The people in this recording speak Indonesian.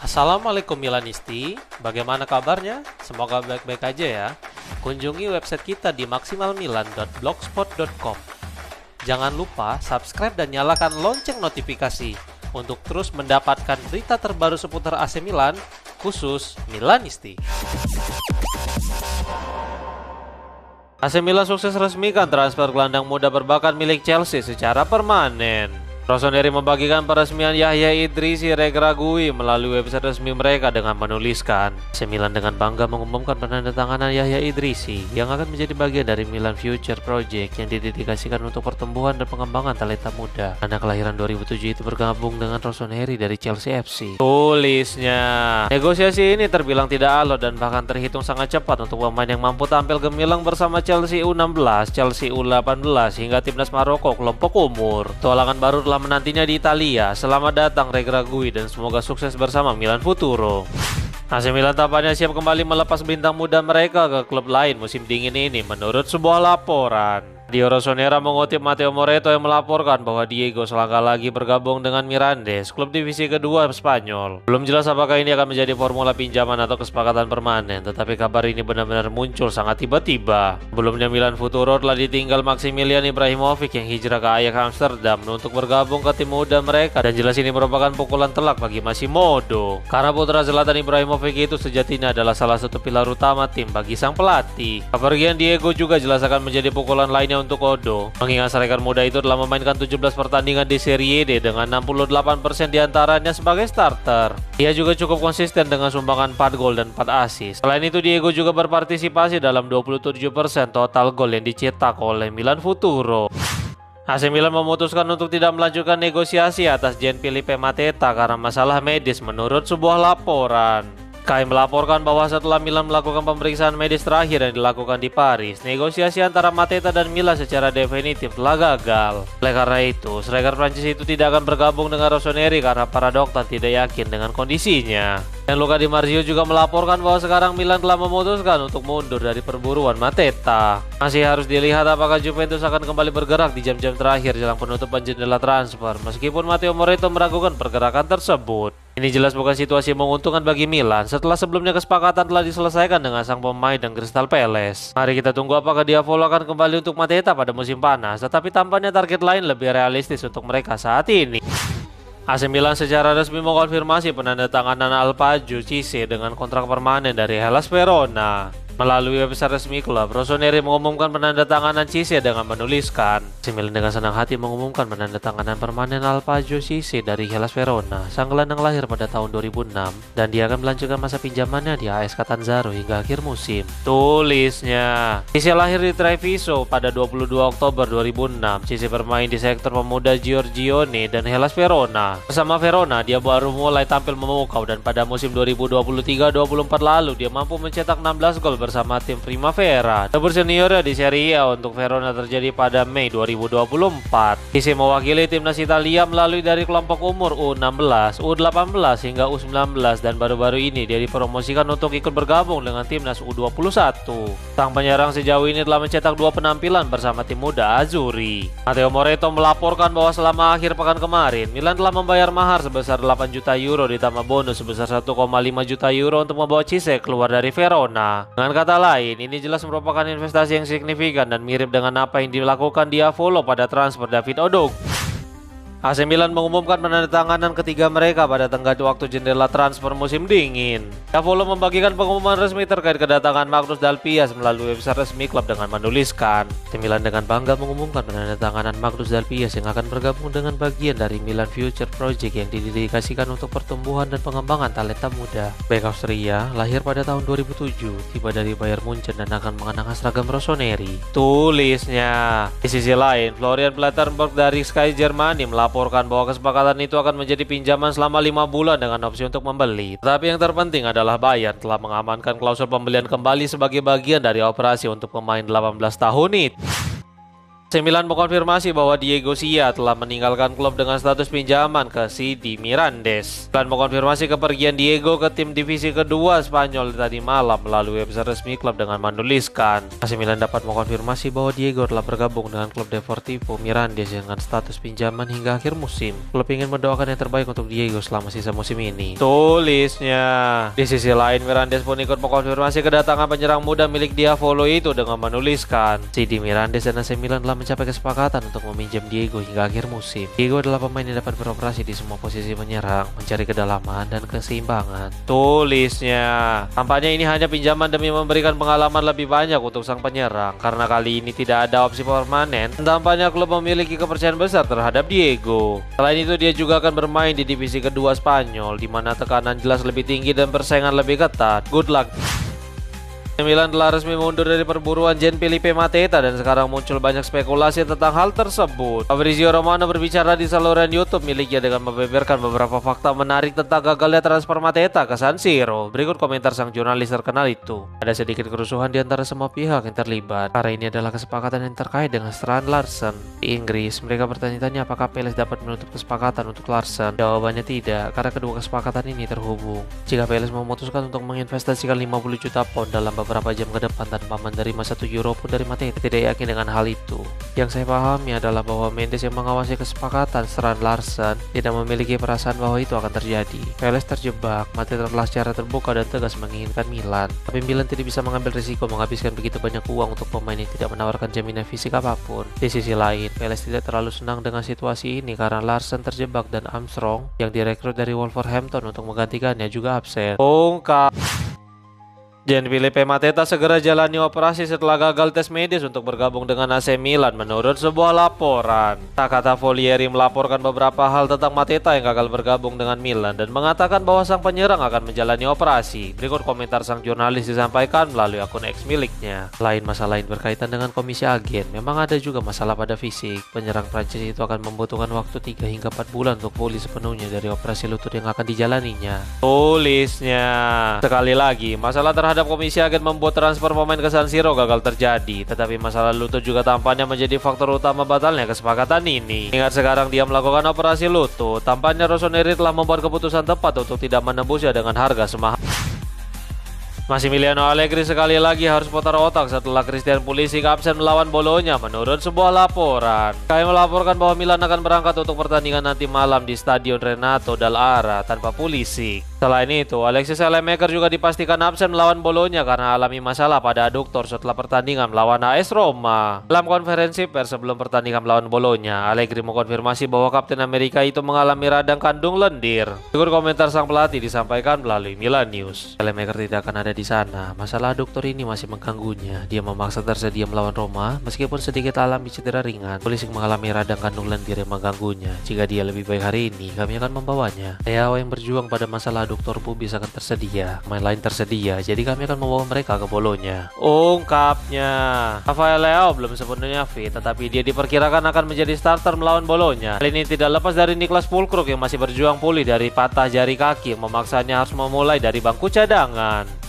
Assalamualaikum Milanisti, bagaimana kabarnya? Semoga baik-baik aja ya. Kunjungi website kita di maksimalmilan.blogspot.com. Jangan lupa subscribe dan nyalakan lonceng notifikasi untuk terus mendapatkan berita terbaru seputar AC Milan, khusus Milanisti. AC Milan sukses resmikan transfer gelandang muda berbakat milik Chelsea secara permanen. Rossoneri membagikan peresmian Yahya Idrissi Regragui melalui website resmi mereka dengan menuliskan, AC Milan dengan bangga mengumumkan penandatanganan Yahya Idrissi yang akan menjadi bagian dari Milan Future Project yang didedikasikan untuk pertumbuhan dan pengembangan talenta muda. Anak kelahiran 2007 itu bergabung dengan Rossoneri dari Chelsea FC. Tulisnya, negosiasi ini terbilang tidak alot dan bahkan terhitung sangat cepat untuk pemain yang mampu tampil gemilang bersama Chelsea U16, Chelsea U18 hingga timnas Maroko kelompok umur. Tualangan baru menantinya di Italia. Selamat datang Regragui dan semoga sukses bersama Milan Futuro. AC Milan tampaknya siap kembali melepas bintang muda mereka ke klub lain musim dingin ini menurut sebuah laporan. Dio Rossoneri mengutip Matteo Moretto yang melaporkan bahwa Diego selangkah lagi bergabung dengan Mirandes, klub divisi kedua Spanyol. Belum jelas apakah ini akan menjadi formula pinjaman atau kesepakatan permanen, tetapi kabar ini benar-benar muncul sangat tiba-tiba. Sebelumnya Milan Futuro telah ditinggal Maximilian Ibrahimovic yang hijrah ke Ajax Amsterdam untuk bergabung ke tim muda mereka, dan jelas ini merupakan pukulan telak bagi Massimo, karena putra Zlatan Ibrahimovic itu sejatinya adalah salah satu pilar utama tim bagi sang pelatih. Kepergian Diego juga jelas akan menjadi pukulan lainnya untuk Odo, mengingat striker muda itu telah memainkan 17 pertandingan di Serie D dengan 68% diantaranya sebagai starter. Ia juga cukup konsisten dengan sumbangan 4 gol dan 4 assist. Selain itu Diego juga berpartisipasi dalam 27% total gol yang dicetak oleh Milan Futuro. AC Milan memutuskan untuk tidak melanjutkan negosiasi atas Gianfilippo Mateta karena masalah medis menurut sebuah laporan. Sky melaporkan bahwa setelah Milan melakukan pemeriksaan medis terakhir yang dilakukan di Paris, negosiasi antara Mateta dan Milan secara definitif telah gagal. Oleh karena itu, striker Prancis itu tidak akan bergabung dengan Rossoneri karena para dokter tidak yakin dengan kondisinya. Dan Luca Di Marzio juga melaporkan bahwa sekarang Milan telah memutuskan untuk mundur dari perburuan Mateta. Masih harus dilihat apakah Juventus akan kembali bergerak di jam-jam terakhir jelang penutupan jendela transfer, meskipun Matteo Moretto meragukan pergerakan tersebut. Ini jelas bukan situasi yang menguntungkan bagi Milan setelah sebelumnya kesepakatan telah diselesaikan dengan sang pemain dan Crystal Palace. Mari kita tunggu apakah Diavolo akan kembali untuk Mateta pada musim panas, tetapi tampaknya target lain lebih realistis untuk mereka saat ini. AC Milan secara resmi mengonfirmasi penandatanganan Alpaju Cisse dengan kontrak permanen dari Hellas Verona. Melalui website resmi klub, Rossoneri mengumumkan penandatanganan Cisse dengan menuliskan, AC Milan dengan senang hati mengumumkan penandatanganan permanen Alpaju Cisse dari Hellas Verona. Sang gelandang lahir pada tahun 2006 dan dia akan melanjutkan masa pinjamannya di AS Catanzaro hingga akhir musim. Tulisnya, Cisse lahir di Treviso pada 22 Oktober 2006. Cisse bermain di sektor pemuda Giorgione dan Hellas Verona. Bersama Verona, dia baru mulai tampil memukau dan pada musim 2023-24 lalu dia mampu mencetak 16 gol bersama tim Primavera. Debut seniornya di Serie A untuk Verona terjadi pada Mei 2024. Cisse mewakili timnas Italia melalui dari kelompok umur U16, U18 hingga U19 dan baru-baru ini dia dipromosikan untuk ikut bergabung dengan timnas U21. Sang penyerang sejauh ini telah mencetak 2 penampilan bersama tim muda Azzurri. Matteo Moretto melaporkan bahwa selama akhir pekan kemarin, Milan telah membayar mahar sebesar 8 juta euro ditambah bonus sebesar 1,5 juta euro untuk membawa Cisse keluar dari Verona. Dengan kata lain, ini jelas merupakan investasi yang signifikan dan mirip dengan apa yang dilakukan Diavolo pada transfer David Odog. AC Milan mengumumkan penandatanganan ketiga mereka pada tenggat waktu jendela transfer musim dingin. Diavolo membagikan pengumuman resmi terkait kedatangan Magnus Dalpias melalui website resmi klub dengan menuliskan, AC Milan dengan bangga mengumumkan penandatanganan Magnus Dalpias yang akan bergabung dengan bagian dari Milan Future Project yang didedikasikan untuk pertumbuhan dan pengembangan talenta muda. Bek Austria, lahir pada tahun 2007, tiba dari Bayern Munchen dan akan mengenakan seragam Rossoneri. Tulisnya, di sisi lain, Florian Plettenberg dari Sky Germany melaporkan bahwa kesepakatan itu akan menjadi pinjaman selama 5 bulan dengan opsi untuk membeli. Tetapi yang terpenting adalah Bayern telah mengamankan klausul pembelian kembali sebagai bagian dari operasi untuk pemain 18 tahun itu. AC Milan mengkonfirmasi bahwa Diego Sia telah meninggalkan klub dengan status pinjaman ke CD Mirandes. Milan mengkonfirmasi kepergian Diego ke tim divisi kedua Spanyol tadi malam melalui website resmi klub dengan menuliskan, AC Milan dapat mengkonfirmasi bahwa Diego telah bergabung dengan klub Deportivo Mirandes dengan status pinjaman hingga akhir musim. Klub ingin mendoakan yang terbaik untuk Diego selama sisa musim ini, tulisnya. Di sisi lain, Mirandes pun ikut mengkonfirmasi kedatangan penyerang muda milik Diavolo itu dengan menuliskan, CD Mirandes dan AC Milan telah mencapai kesepakatan untuk meminjam Diego hingga akhir musim. Diego adalah pemain yang dapat beroperasi di semua posisi menyerang, mencari kedalaman dan keseimbangan, tulisnya. Tampaknya ini hanya pinjaman demi memberikan pengalaman lebih banyak untuk sang penyerang, karena kali ini tidak ada opsi permanen. Tampaknya klub memiliki kepercayaan besar terhadap Diego. Selain itu, dia juga akan bermain di divisi kedua Spanyol, di mana tekanan jelas lebih tinggi dan persaingan lebih ketat. Good luck. Milan telah resmi mundur dari perburuan Gian Felipe Mateta dan sekarang muncul banyak spekulasi tentang hal tersebut. Fabrizio Romano berbicara di saluran YouTube miliknya dengan membeberkan beberapa fakta menarik tentang gagalnya transfer Mateta ke San Siro. Berikut komentar sang jurnalis terkenal itu. Ada sedikit kerusuhan di antara semua pihak yang terlibat, karena ini adalah kesepakatan yang terkait dengan Strand Larsen. Di Inggris, mereka bertanya-tanya apakah Palace dapat menutup kesepakatan untuk Larsen. Jawabannya tidak, karena kedua kesepakatan ini terhubung. Jika Palace memutuskan untuk menginvestasikan 50 juta pound dalam beberapa jam ke depan tanpa menerima 1 euro pun dari Mateta, tidak yakin dengan hal itu. Yang saya pahami adalah bahwa Mendes yang mengawasi kesepakatan Strand Larsen tidak memiliki perasaan bahwa itu akan terjadi. Palace terjebak. Mateta telah secara terbuka dan tegas menginginkan Milan, tapi Milan tidak bisa mengambil risiko menghabiskan begitu banyak uang untuk pemain yang tidak menawarkan jaminan fisik apapun. Di sisi lain, Palace tidak terlalu senang dengan situasi ini karena Larsen terjebak dan Armstrong yang direkrut dari Wolverhampton untuk menggantikannya juga absen. Ungkap. Gian Felipe Mateta segera jalani operasi setelah gagal tes medis untuk bergabung dengan AC Milan menurut sebuah laporan. Takata Folieri melaporkan beberapa hal tentang Mateta yang gagal bergabung dengan Milan dan mengatakan bahwa sang penyerang akan menjalani operasi. Berikut komentar sang jurnalis disampaikan melalui akun X miliknya. Selain masalah lain berkaitan dengan komisi agen, memang ada juga masalah pada fisik. Penyerang Prancis itu akan membutuhkan waktu 3 hingga 4 bulan untuk pulih sepenuhnya dari operasi lutut yang akan dijalaninya, tulisnya. Sekali lagi, masalah terhadap komisi agen membuat transfer pemain ke San Siro gagal terjadi, tetapi masalah lutut juga tampaknya menjadi faktor utama batalnya kesepakatan ini. Ingat sekarang dia melakukan operasi lutut, tampaknya Rossoneri telah membuat keputusan tepat untuk tidak menembusnya dengan harga semahal. Massimiliano Allegri sekali lagi harus putar otak setelah Christian Pulisic absen melawan Bologna menurut sebuah laporan. Kami melaporkan bahwa Milan akan berangkat untuk pertandingan nanti malam di Stadion Renato Dall'Ara tanpa Pulisic. Selain itu, Alexis Saelemaekers juga dipastikan absen melawan Bologna karena alami masalah pada aduktor setelah pertandingan melawan AS Roma. Dalam konferensi pers sebelum pertandingan melawan Bologna, Allegri mengkonfirmasi bahwa Kapten Amerika itu mengalami radang kandung lendir. Berikut komentar sang pelatih disampaikan melalui Milan News. Saelemaekers tidak akan ada di sana. Masalah aduktor ini masih mengganggunya. Dia memaksa tersedia melawan Roma meskipun sedikit alami cedera ringan. Pulisic mengalami radang kandung lendir yang mengganggunya. Jika dia lebih baik hari ini, kami akan membawanya. Leao yang berjuang pada masalah aduktor pubis akan tersedia. Main lain tersedia, jadi kami akan membawa mereka ke Bologna, ungkapnya. Rafael Leao belum sepenuhnya fit, tetapi dia diperkirakan akan menjadi starter melawan Bologna. Hal ini tidak lepas dari Niklas Füllkrug yang masih berjuang pulih dari patah jari kaki yang memaksanya harus memulai dari bangku cadangan.